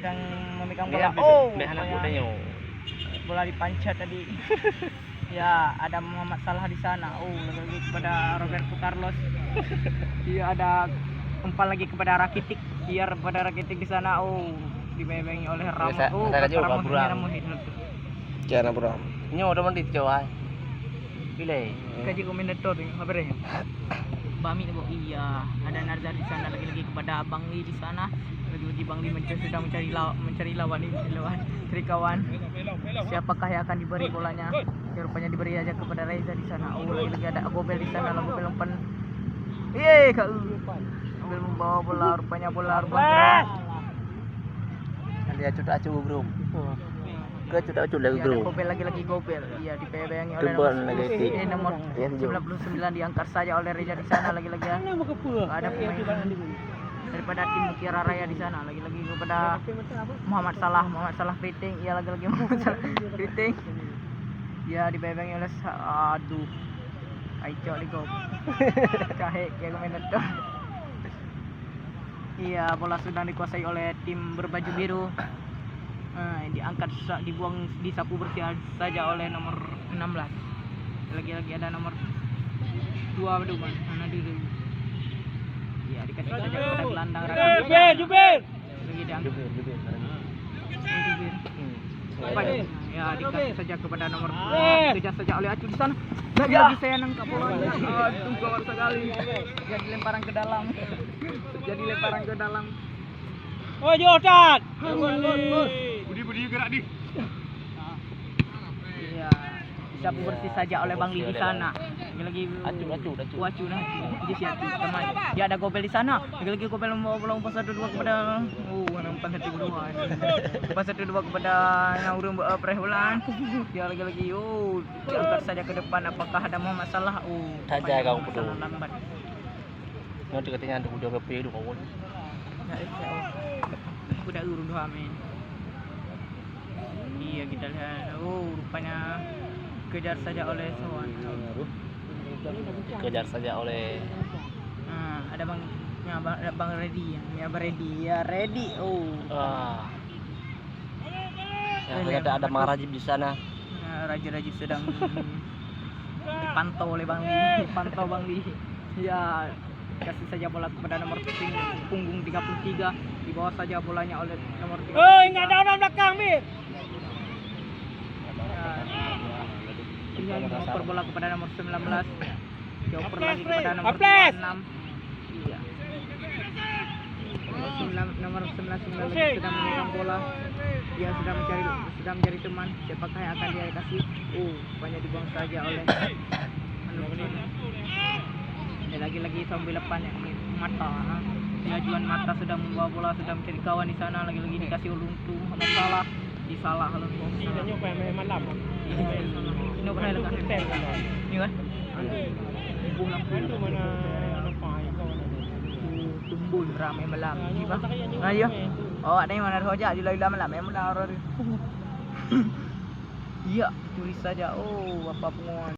sedang memegang bola. Oh, anak mudanya. bola dipancat tadi. Ya, ada Muhammad Salah di sana. Oh, lagi kepada Roberto Carlos. Dia ada umpan lagi kepada Rakitic. Biar pada Rakitic di sana. Oh, dibebengi oleh Ramos. Oh, Ramos itu. Jangan bro. Ini udah mendit jauh. Pilih. Kaji komentator ini kabarnya. Bami bu, iya. Ada Nazar di sana lagi kepada Bang Li di sana. Lagi Bang Li sedang mencari lawan cari kawan. Siapakah yang akan diberi bolanya? Ya, rupanya diberi aja kepada Reza di sana. Oh, lagi ada Gobel di sana. Gobel umpan. Kak. Gobel membawa bola. Rupanya bola keras. Dia cuta bro. Ke cuta lagi bro. Gobel lagi Gobel. Iya, dipebengi oleh nomor 99 diangkat saja oleh Reza di sana lagi. Ada pemain daripada tim Mutiara Raya di sana lagi kepada Muhammad Salah Kriting. Iya, lagi Muhammad Salah Kriting. Ya, dipebengi oleh aduh. Aico ligo. Kahek ya komentator. Iya, bola sudah dikuasai oleh tim berbaju biru. Diangkat dibuang disapu bersih saja oleh nomor 16. Lagi ada nomor 2 beduman. Mana dulu? Ya, dikasih saja kepada gelandang Jubir. Lagi diangkat. Jubir. Ya, dikasih saja kepada nomor 2. Kejar saja oleh Acu di sana. Lagi saya nangkap bolanya. Aduh, gawat sekali. Jadi lemparan ke dalam. Oh, Jordan. Budi gerak di. Iya, sapu bersih saja oleh Bang Li di sana. Lagi Acu nah. Di situ teman. Dia ada Gobel di sana. Lagi Gobel membawa bola umpan 1-2 kepada umpan 1-2 kepada Naurum Prehulan. Dia lagi diangkat saja ke depan. Apakah ada Muhammad Salah? Saja kau peduli. Lambat. Nanti katanya ada udah berapa itu kau. Udah urun 2 men. Iya, kita lihat. Rupanya kejar saja oleh Sowan. Ada Bang Redi ya. Redi. Ada Mang Rajib di sana. Rajib sedang dipantau oleh Bang Li. Ya, kasih saja bola kepada nomor punggung 33. Di bawah saja bolanya oleh nomor 33. Enggak ada orang belakang, Mir. Tinggal dioper bola kepada nomor 19. Dioper lagi kepada nomor 26. Iya. Nomor 19 sedang memegang bola. Dia sedang mencari teman. Siapakah yang akan dia kasih? Banyak dibuang saja oleh lagi sambil depan yang Mata. Juan Mata sedang membawa bola, sedang mencari kawan di sana. Lagi dikasih uluntu Salah. Di salah kalau malam. Ini pernah lekas tem. Ini kan? Pulang mana tumbul ramai malam. Ni ba? Ayo. Ada yang mana saja di lain malam yang benar. Iya, curi saja. Apa penguasa.